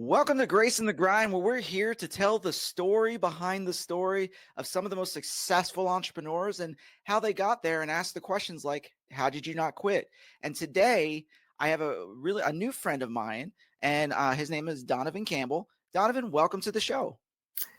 Welcome to Grace and the Grind, where we're here to tell the story behind the story of some of the most successful entrepreneurs and how they got there, and ask the questions like, how did you not quit? And today I have a new friend of mine, and his name is Donovan Campbell. Donovan, welcome to the show.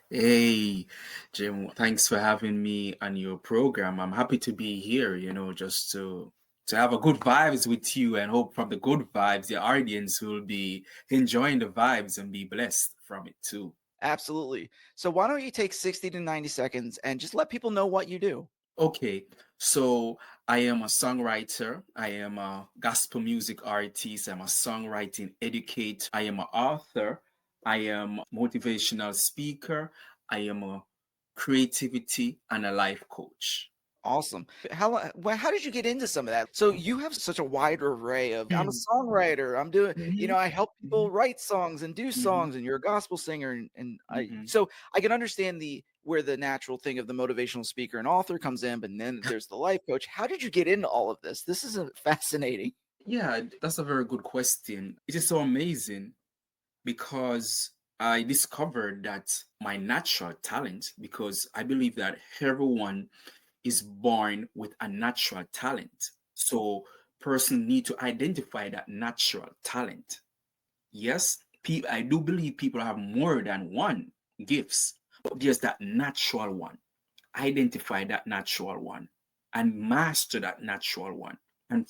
Hey, Jim, thanks for having me on your program. I'm happy to be here, just to have a good vibes with you and hope from the good vibes, the audience will be enjoying the vibes and be blessed from it too. Absolutely. So why don't you take 60 to 90 seconds and just let people know what you do? Okay, so I am a songwriter. I am a gospel music artist. I'm a songwriting educator. I am an author. I am a motivational speaker. I am a creativity and a life coach. Awesome. How did you get into some of that? So you have such a wide array of, I'm a songwriter. I'm doing, Mhm, I help people mhm, write songs and do mhm, songs, and you're a gospel singer. And mhm. so I can understand where the natural thing of the motivational speaker and author comes in, but then there's the life coach. How did you get into all of this? This is fascinating. Yeah, that's a very good question. It is so amazing because I discovered that my natural talent, because I believe that everyone is born with a natural talent. So person need to identify that natural talent. Yes, I do believe people have more than one gifts, but there's that natural one. Identify that natural one and master that natural one. And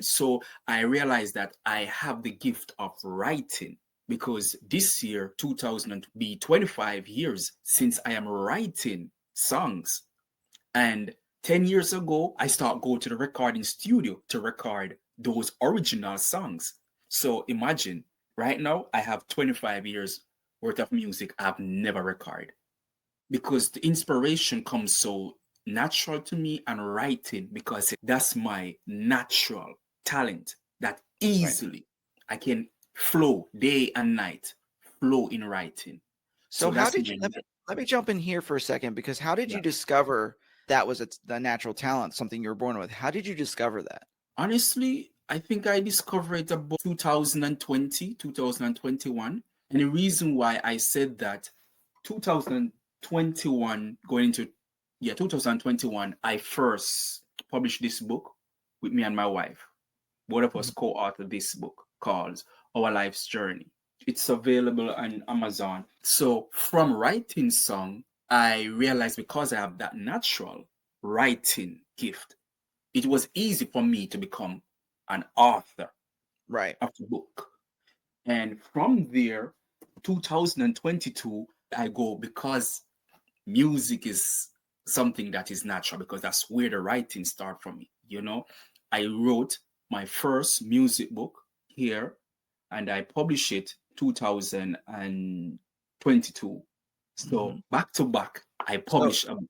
so I realized that I have the gift of writing because this year 2000 be 25 years since I am writing songs. And 10 years ago, I started go to the recording studio to record those original songs. So imagine right now I have 25 years worth of music I've never recorded because the inspiration comes so natural to me and writing because that's my natural talent that Right. easily I can flow day and night, flow in writing. So So how that's did you my let me jump in here for a second, because how did yeah. you discover that was the natural talent, something you were born with? How did you discover that? Honestly, I think I discovered it about 2020, 2021. And the reason why I said that 2021 going into 2021, I first published this book with me and my wife. Both of us Mhm. co-authored this book called Our Life's Journey. It's available on Amazon. So from writing song, I realized because I have that natural writing gift, it was easy for me to become an author Right. of the book. And from there, 2022, I go because music is something that is natural because that's where the writing started for me. I wrote my first music book here and I published it 2022. So Mhm. back to back, I So published a book.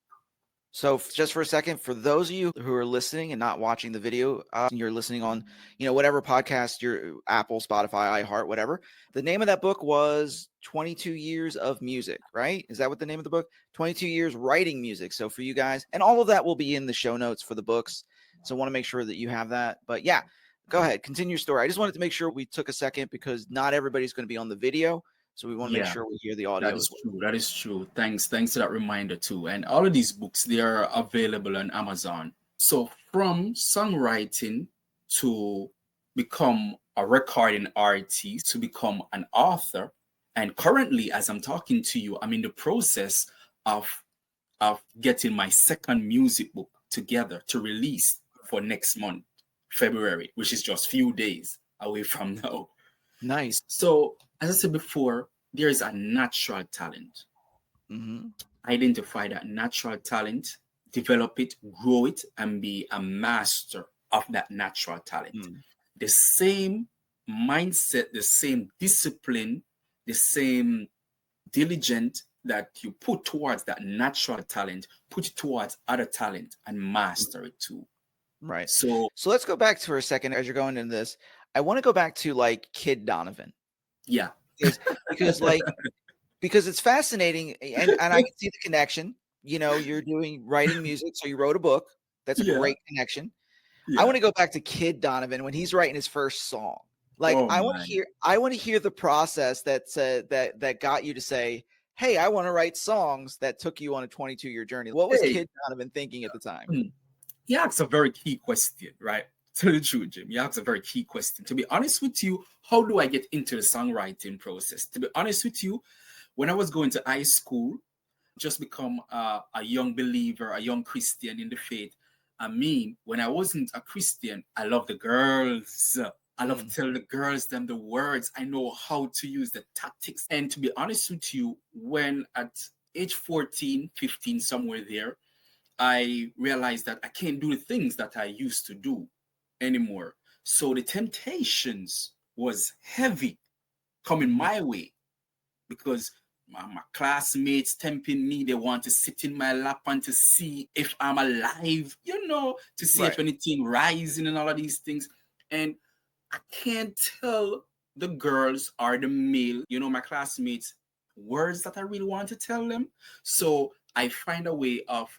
just for a second, for those of you who are listening and not watching the video, you're listening on, whatever podcast, your Apple, Spotify, iHeart, whatever. The name of that book was 22 Years of Music, right? Is that what the name of the book? 22 Years Writing Music. So for you guys, and all of that will be in the show notes for the books. So I want to make sure that you have that. But yeah, go ahead, continue your story. I just wanted to make sure we took a second because not everybody's going to be on the video. So we want to make Yeah. sure we hear the That audio is as well. true. That is true. Thanks for that reminder too. And all of these books, they are available on Amazon. So from songwriting to become a recording artist, to become an author, and currently, as I'm talking to you, I'm in the process of getting my second music book together to release for next month, February, which is just few days away from now. Nice. So, as I said before, there is a natural talent. Hmm. Identify that natural talent, develop it, grow it, and be a master of that natural talent. The same mindset, the same discipline, the same diligent that you put towards that natural talent, put it towards other talent and master it too. Right. So, So let's go back for a second as you're going into this. I want to go back to like Kid Donovan yeah. because because like because it's fascinating, and I can see the connection. You're doing writing music, so you wrote a book. That's a Yeah. great connection. I Yeah. want to go back to Kid Donovan when he's writing his first song. Like, Oh my. I want to hear the process that said that got you to say, "Hey, I want to write songs," that took you on a 22-year journey. What was Hey, Kid Donovan thinking at the time? you asked a very key question, right? Tell the truth, Jim. You asked a very key question. To be honest with you, how do I get into the songwriting process? To be honest with you, when I was going to high school, just become a young believer, a young Christian in the faith. I mean, when I wasn't a Christian, I love the girls. I love to Mm, tell the girls them the words. I know how to use the tactics. And to be honest with you, when at age 14, 15, somewhere there, I realized that I can't do the things that I used to do anymore. So the temptations was heavy coming mhm, my way because my classmates tempting me. They want to sit in my lap and to see if I'm alive, to see if right. anything rising and all of these things. And I can't tell the girls or the male, my classmates, words that I really want to tell them. So I find a way of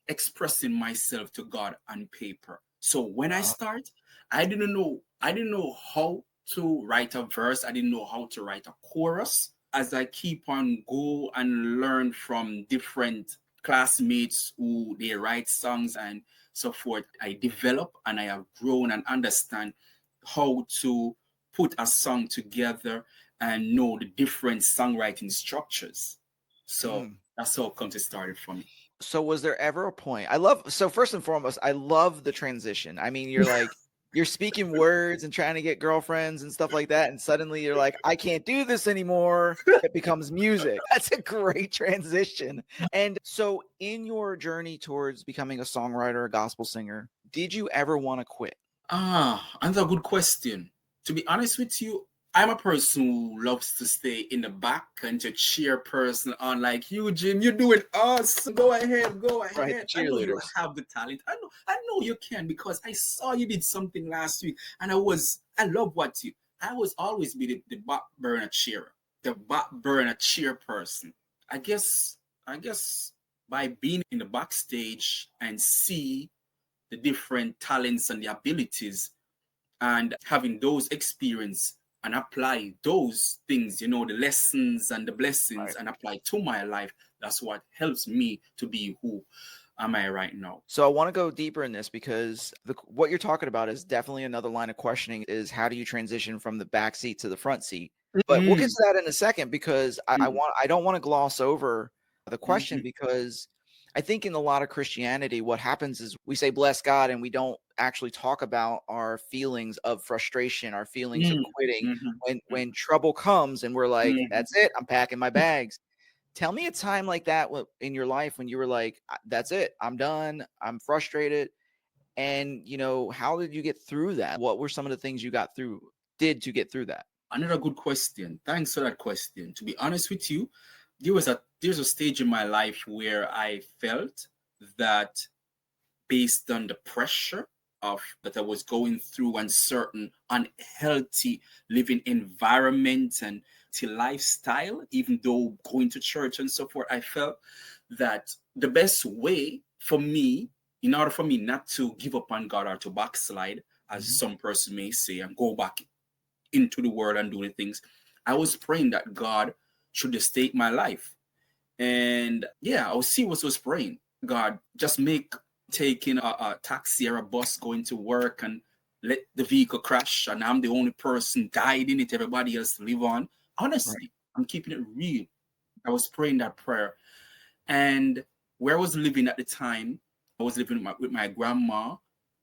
expressing myself to God on paper. So when I Uh, start, I didn't know how to write a verse. I didn't know how to write a chorus. As I keep on go and learn from different classmates who they write songs and so forth, I develop and I have grown and understand how to put a song together and know the different songwriting structures. So mm. that's how it comes to started for me. So was there ever a point I love so first and foremost, I love the transition. I mean, you're like you're speaking words and trying to get girlfriends and stuff like that, and suddenly you're like, "I can't do this anymore." It becomes music. That's a great transition. And so in your journey towards becoming a songwriter, a gospel singer, did you ever wanna quit? Another good question. To be honest with you, I'm a person who loves to stay in the back and to cheer person on, like you, Jim. You're doing awesome. Go ahead, go Right, the ahead. I know you cheerleaders. have the talent. I know you can because I saw you did something last week, and I love what you. I was always be the back burner cheerer, the back burner cheer person. I guess, I guess by being in the backstage and see the different talents and the abilities and having those experience and apply those things, the lessons and the blessings Right. and apply to my life. That's what helps me to be who am I right now. So I want to go deeper in this because what you're talking about is definitely another line of questioning is how do you transition from the back seat to the front seat? But we'll get Mm, to that in a second because mm, I don't want to gloss over the question mhm, because I think in a lot of Christianity, what happens is we say bless God and we don't actually talk about our feelings of frustration, our feelings of mm, quitting mhm, when trouble comes and we're like, mhm. that's it, I'm packing my bags. Tell me a time like that in your life when you were like, That's it. I'm done. I'm frustrated." And, how did you get through that? What were some of the things you did to get through that? Another good question. Thanks for that question. To be honest with you, there's a stage in my life where I felt that based on the pressure of that I was going through and certain unhealthy living environment and to lifestyle, even though going to church and so forth, I felt that the best way for me, in order for me not to give up on God or to backslide, as Mhm. some person may say, and go back into the world and do the things, I was praying that God should just take my life. And yeah, I was serious was praying. God, just make taking a taxi or a bus going to work and let the vehicle crash and I'm the only person died in it, everybody else live on. Right. Honestly, I'm keeping it real. I was praying that prayer. And where I was living at the time, I was living with my grandma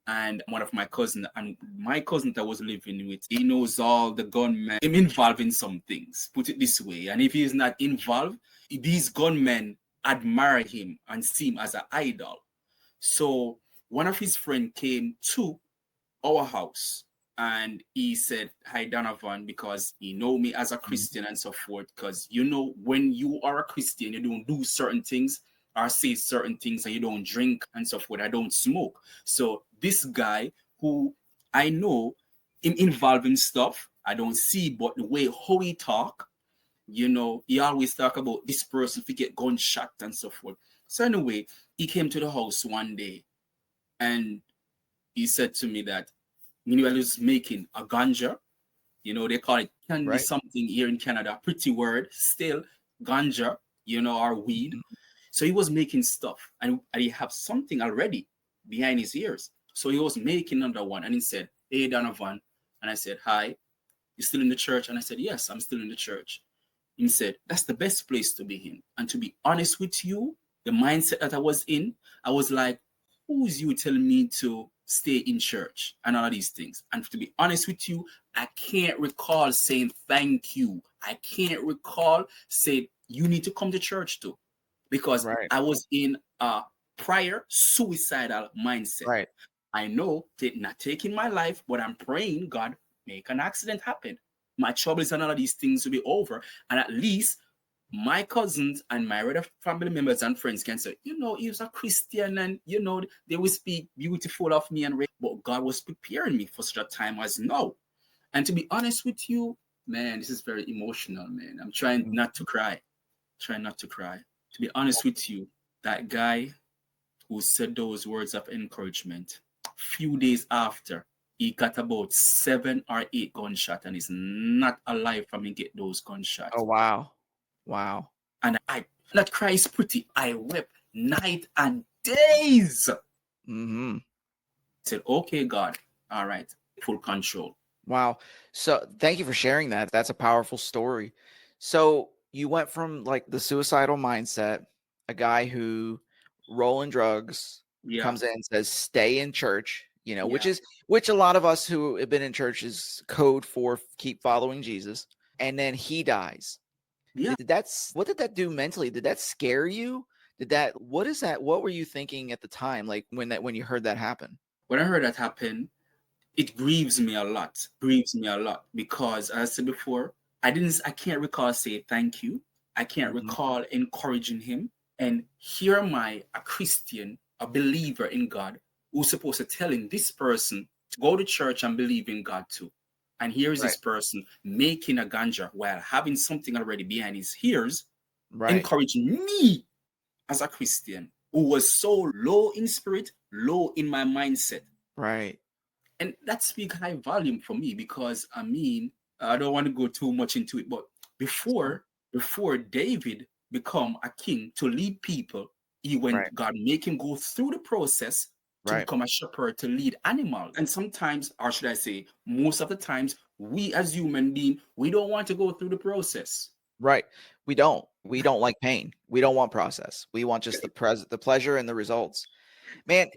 and one of my cousins. And my cousin that I was living with, he knows all the gunmen. I'm involved in some things, put it this way. And if he's not involved, these gunmen admire him and see him as an idol. So one of his friends came to our house and he said, "Hi, Donovan," because he know me as a Mhm. Christian and so forth. Because when you are a Christian, you don't do certain things or say certain things, and you don't drink and so forth. I don't smoke. So this guy who I know him involved in stuff, I don't see, but the way how he talk, he always talk about this person if he get gunshot and so forth. So anyway, he came to the house one day and he said to me that meanwhile he was making a ganja They call it candy Right. something here in Canada. Pretty word still, ganja, or weed. Mhm. So he was making stuff, and he have something already behind his ears. So he was making another one, and he said, "Hey, Donovan," and I said, "Hi, you still in the church?" And I said, "Yes, I'm still in the church." He said, "That's the best place to be in." And to be honest with you, the mindset that I was in, I was like, who's you telling me to stay in church and all of these things? And to be honest with you, I can't recall saying thank you. I can't recall saying you need to come to church too, because Right. I was in a prior suicidal mindset. Right. I know not taking my life, but I'm praying God make an accident happen. My troubles and all of these things will be over, and at least my cousins and my other family members and friends can say, he was a Christian, and they will speak beautiful of me and but God was preparing me for such a time as now. And to be honest with you, man, this is very emotional, man. I'm trying Mm. not to cry. Trying not to cry. To be honest with you, that guy who said those words of encouragement, few days after, he got about 7 or 8 gunshots and is not alive from him get those Oh, gunshots. wow. Wow. And I that cry is pretty. I wept night and days. I Hmm. said, okay, God, all right, full control. Wow. So thank you for sharing that. That's a powerful story. So you went from like the suicidal mindset, a guy who rolling drugs Yeah, comes in and says, stay in church, yeah, which a lot of us who have been in church is code for keep following Jesus. And then he dies. yeah. What did that do mentally? Did that scare you? What is that? What were you thinking at the time? Like when you heard that happen? When I heard that happen, it grieves me a lot. Grieves me a lot because, as I said before, I can't recall say thank you. I can't Mhm. recall encouraging him. And here am I, a Christian, a believer in God, who's supposed to telling this person to go to church and believe in God too. And here is Right. this person making a ganja while having something already behind his ears, Right. encouraging me as a Christian who was so low in spirit, low in my mindset. Right. And that speaks high volume for me because I don't want to go too much into it, but Sure. before David become a king to lead people, he Right. went God make him go through the process to Right. become a shepherd to lead animals. And sometimes, or should I say, most of the times, we as human beings, we don't want to go through the process. Right. We don't. We don't like pain. We don't want process. We want just the pleasure and the results. Man,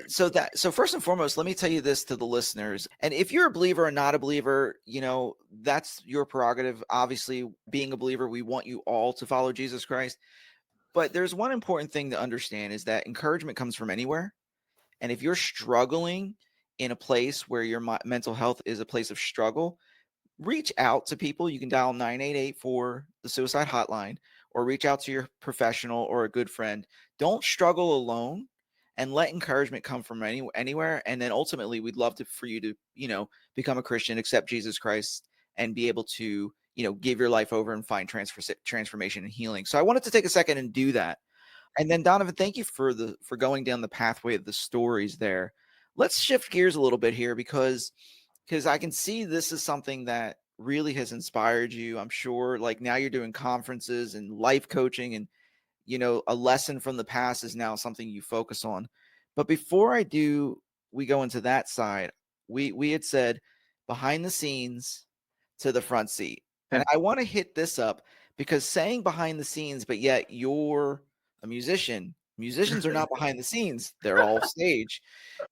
so first and foremost, let me tell you this to the listeners. And if you're a believer or not a believer, that's your prerogative. Obviously, being a believer, we want you all to follow Jesus Christ. But there's one important thing to understand is that encouragement comes from anywhere. And if you're struggling in a place where your mental health is a place of struggle, reach out to people. You can dial 988 for the suicide hotline or reach out to your professional or a good friend. Don't struggle alone and let encouragement come from anywhere. And then ultimately, we'd love for you to, become a Christian, accept Jesus Christ, and be able to, give your life over and find transformation and healing. So I wanted to take a second and do that. And then Donovan, thank you for going down the pathway of the stories there. Let's shift gears a little bit here because I can see this is something that really has inspired you. I'm sure like now you're doing conferences and life coaching and a lesson from the past is now something you focus on. But before we go into that side, we had said behind the scenes to the front seat. And I want to hit this up because saying behind the scenes, but yet you're a musician. Musicians are not behind the scenes. They're all stage.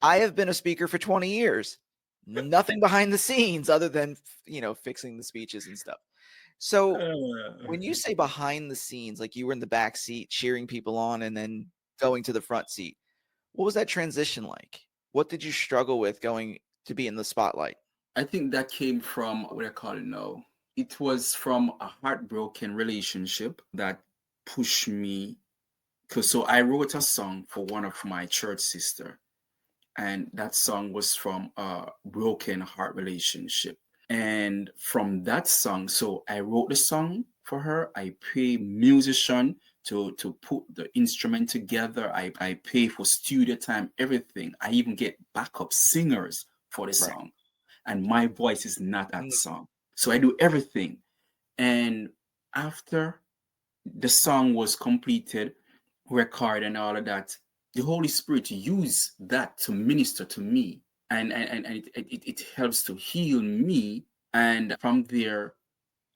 I have been a speaker for 20 years. Nothing behind the scenes other than, fixing the speeches and stuff. So when you say behind the scenes, like you were in the back seat cheering people on and then going to the front seat, what was that transition like? What did you struggle with going to be in the spotlight? I think that came from what I call it now. It was from a heartbroken relationship that pushed me. Cause so I wrote a song for one of my church sister, and that song was from a broken heart relationship. And from that song, so I wrote the song for her. I pay musician to put the instrument together. I pay for studio time, everything. I even get backup singers for the Right. song. and my voice is not that Mm, song. So I do everything. And after the song was completed, record and all of that, the Holy Spirit used that to minister to me. And it helps to heal me. And from there,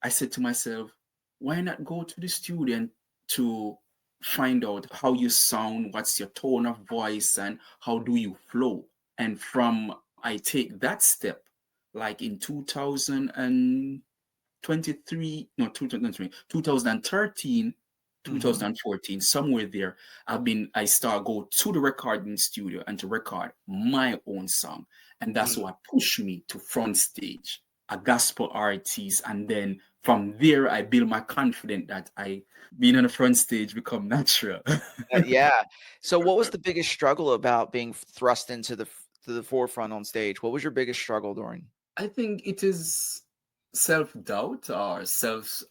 I said to myself, why not go to the studio to find out how you sound, what's your tone of voice, and how do you flow? And from I take that step, like in 2023, no, 2023, 2013, mhm. 2014, somewhere there, I start go to the recording studio and to record my own song. And that's Mm. what pushed me to front stage, a gospel artist. And then from there, I build my confidence that I being on the front stage become natural. Yeah. So what was the biggest struggle about being thrust into to the forefront on stage? What was your biggest struggle during? I think it is self-doubt or self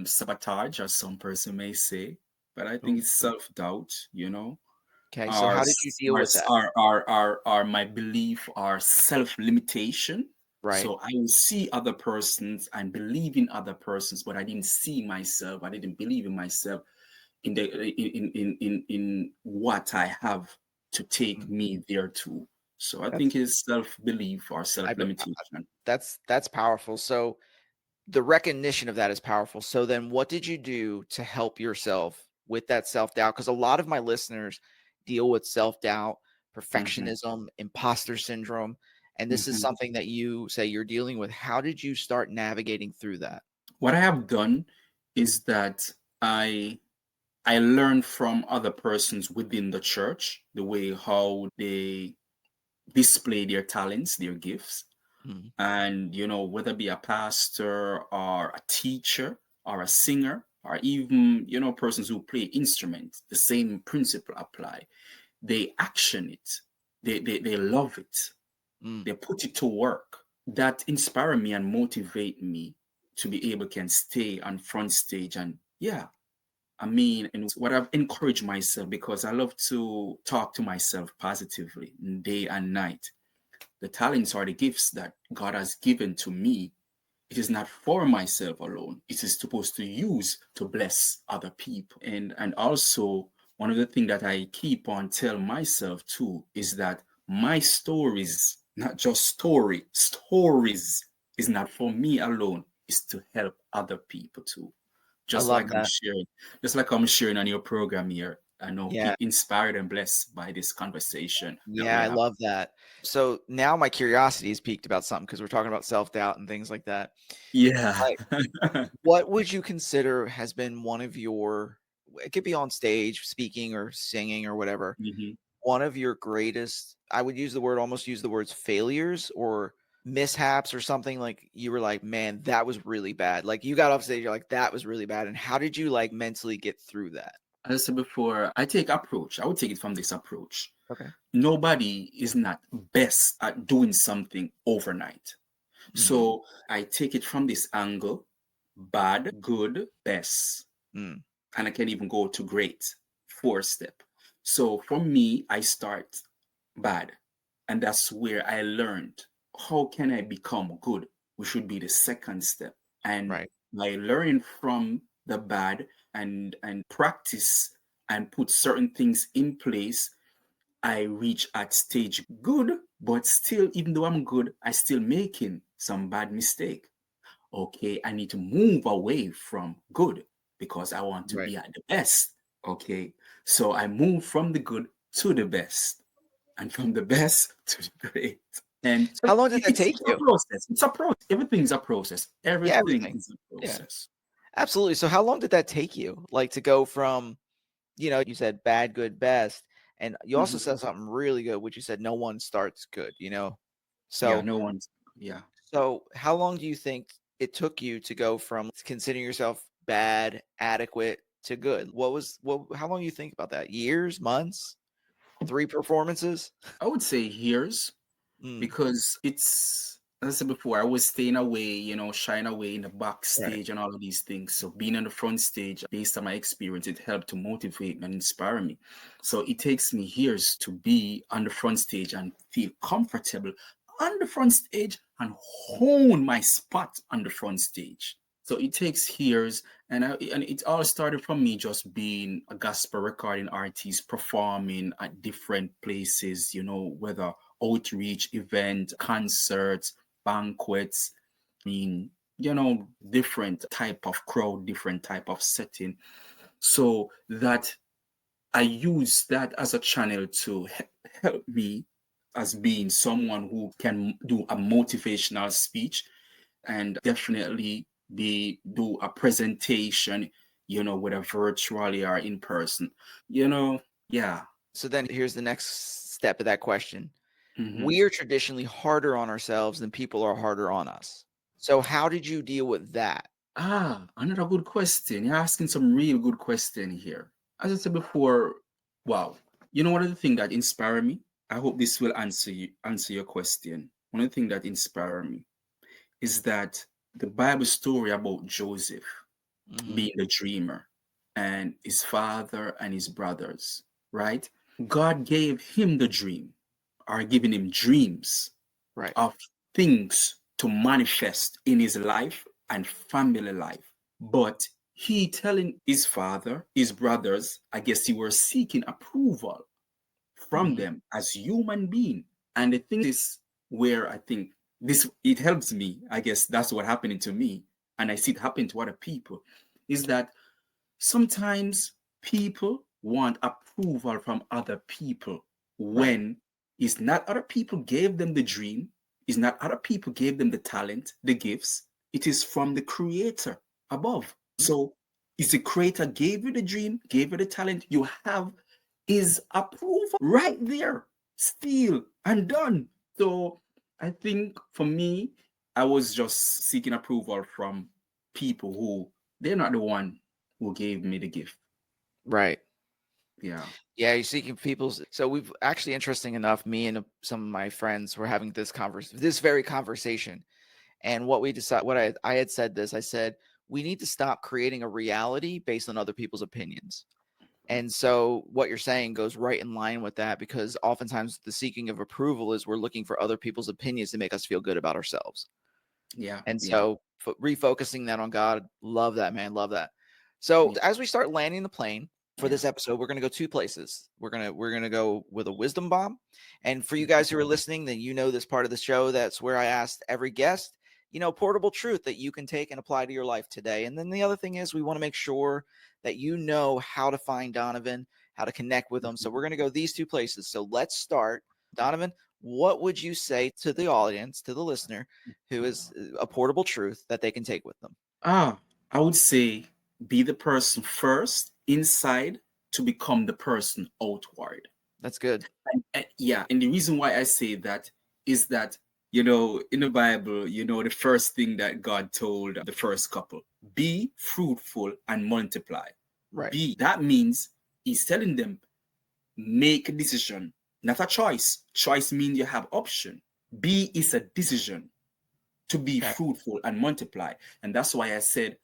sabotage, as some person may say. But I think Ooh, it's self-doubt, okay, so or how did you deal with that? my belief or self-limitation. Right. So I will see other persons and believe in other persons, but I didn't see myself. I didn't believe in myself in the in what I have to take Mm. me there too. So I think That's it's self-belief or I be self-limitation. that's powerful. So the recognition of that is powerful. So then what did you do to help yourself with that self-doubt? Because a lot of my listeners deal with self-doubt, Hmm. perfectionism, imposter syndrome, and this is Hmm. something that you say you're dealing with. How did you start navigating through that? What I have done is that I learn from other persons within the church, the way how they display their talents, their gifts. Mm, And, whether it be a pastor or a teacher or a singer or even, persons who play instruments, the same principle apply. They action it. They love it. mm. They put it to work. That inspire me and motivate me to be able can stay on front stage. And yeah, I mean, and what I've encouraged myself, because I love to talk to myself positively day and night. The talents are the gifts that God has given to me. It is not for myself alone. It is supposed to use to bless other people. And also, one of the things that I keep on tell myself too is that my stories, not just stories is not for me alone, is to help other people too. I Just love like I'm that. sharing, just like I'm sharing on your program here. I know Yeah. people inspired and blessed by this conversation that Yeah, we I have. love that. So now my curiosity is piqued about something because we're talking about self-doubt and things like that. Yeah. Like, what would you consider has been one of your, it could be on stage speaking or singing or whatever, Mhm. one of your greatest, I would use the word, almost use the words failures or mishaps or something, like you were like, man, that was really bad. Like you got off stage, you're like, that was really bad. And how did you like mentally get through that? As I said before, I take approach. I would take it from this approach. Okay. Nobody is not best at doing something overnight. Hmm. So I take it from this angle: bad, good, best. Mm, And I can even go to great, four step. So for me, I start bad. And that's where I learned how can I become good, which should be the second step. And right. by learning from the bad and practice and put certain things in place, I reach at stage good, but still, even though I'm good, I still making some bad mistake. Okay, I need to move away from good because I want to Right. be at the best. Okay, so I move from the good to the best and from the best to the great. And So how long did that take it's a you? process. It's a process. Everything's a process. Yeah, Everything everything. is a Yeah, process. absolutely. So how long did that take you? Like to go from, you said bad, good, best, and you also Mhm. said something really good, which you said no one starts good. Yeah, So no one's, yeah. so how long do you think it took you to go from considering yourself bad, adequate to good? How long do you think about that? Years, months, 3 performances? I would say years, Mm, because it's, as I said before, I was staying away, shying away in the right. backstage and all of these things. So being on the front stage, based on my experience, it helped to motivate and inspire me. So it takes me years to be on the front stage and feel comfortable. on the front stage and hone my spot on the front stage. So it takes years, and it all started from me just being a gospel recording artist, performing at different places, whether outreach event, concerts, banquets. I mean, different type of crowd, different type of setting. So that I use that as a channel to help me as being someone who can do a motivational speech and definitely do a presentation, whether virtually or in person, yeah. So then here's the next step of that question. Mhm. We are traditionally harder on ourselves than people are harder on us. So how did you deal with that? Another good question. You're asking some real good question here. As I said before, wow. One of the things that inspire me, I hope this will answer your question. One of the things that inspire me is that the Bible story about Joseph Mhm. being the dreamer and his father and his brothers, right? God gave him the dream, or giving him dreams Right. of things to manifest in his life and family life. But he telling his father, his brothers, I guess he were seeking approval from Mhm. them as human being. And the thing is where I think this it helps me. I guess that's what happening to me. And I see it happen to other people, is that sometimes people want approval from other people Right. when it's not other people gave them the dream, it's not other people gave them the talent, the gifts. It is from the creator above. So is the creator gave you the dream, gave you the talent, you have his approval right there, still and done. So I think for me, I was just seeking approval from people who they're not the one who gave me the gift. Right. Yeah. Yeah, you're seeking people's. So we've actually, interesting enough, me and some of my friends were having this very conversation. And what we decided, I had said this, I said, we need to stop creating a reality based on other people's opinions. And so what you're saying goes right in line with that, because oftentimes the seeking of approval is we're looking for other people's opinions to make us feel good about ourselves. Yeah. And Yeah. so refocusing that on God, love that, man, love that. So Yeah. as we start landing the plane for Yeah. this episode, we're going to go two places. We're going to go with a wisdom bomb. And for you guys who are listening, then this part of the show, that's where I asked every guest, portable truth that you can take and apply to your life today. And then the other thing is we want to make sure that you know how to find Donovan, how to connect with him. So we're going to go these two places. So let's start. Donovan, what would you say to the audience, to the listener, who is a portable truth that they can take with them? Ah, I would say be the person first inside to become the person outward. That's good. Yeah, and the reason why I say that is that, in the Bible, the first thing that God told the first couple, be fruitful and multiply. Right. That means he's telling them, make a decision, not a choice. Choice means you have option. Be is a decision to be Okay. fruitful and multiply. And that's why I said,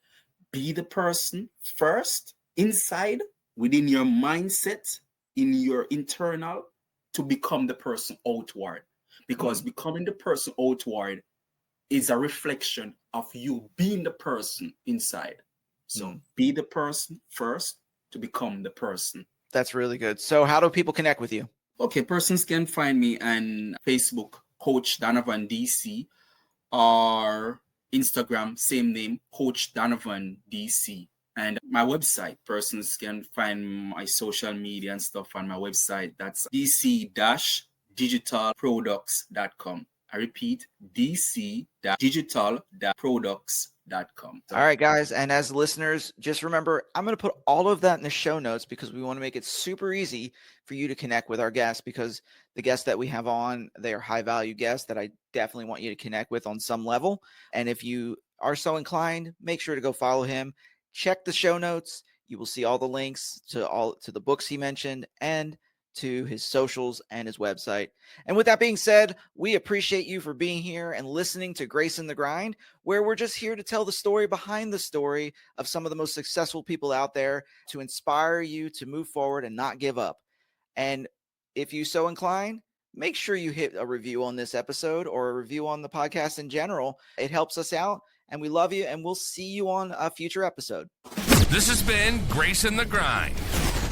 be the person first inside within your mindset, in your internal, to become the person outward. Because Mhm. becoming the person outward is a reflection of you being the person inside. So Mm. be the person first to become the person. That's really good. So how do people connect with you? Okay, persons can find me on Facebook, Coach Donovan DC, or Instagram, same name, Coach Donovan DC. And my website, persons can find my social media and stuff on my website. That's dc-digitalproducts.com. I repeat, dc-digital-products.com. All right, guys. And as listeners, just remember, I'm going to put all of that in the show notes because we want to make it super easy for you to connect with our guests, because the guests that we have on, they are high value guests that I definitely want you to connect with on some level. And if you are so inclined, make sure to go follow him. Check the show notes. You will see all the links to the books he mentioned and to his socials and his website. And with that being said, we appreciate you for being here and listening to Grace in the Grind, where we're just here to tell the story behind the story of some of the most successful people out there, to inspire you to move forward and not give up. And if you so incline, make sure you hit a review on this episode or a review on the podcast in general. It helps us out, and we love you, and we'll see you on a future episode. This has been Grace in the Grind.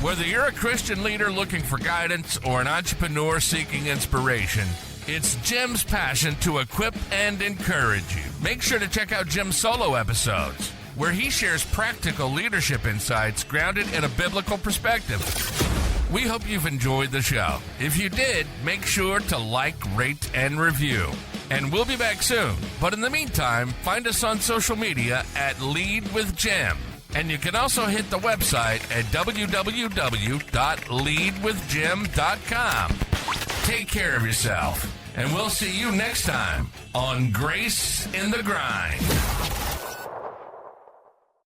Whether you're a Christian leader looking for guidance or an entrepreneur seeking inspiration, it's Jim's passion to equip and encourage you. Make sure to check out Jim's solo episodes, where he shares practical leadership insights grounded in a biblical perspective. We hope you've enjoyed the show. If you did, make sure to like, rate, and review. And we'll be back soon. But in the meantime, find us on social media at Lead with Jim. And you can also hit the website at www.leadwithjim.com. Take care of yourself, and we'll see you next time on Grace in the Grind.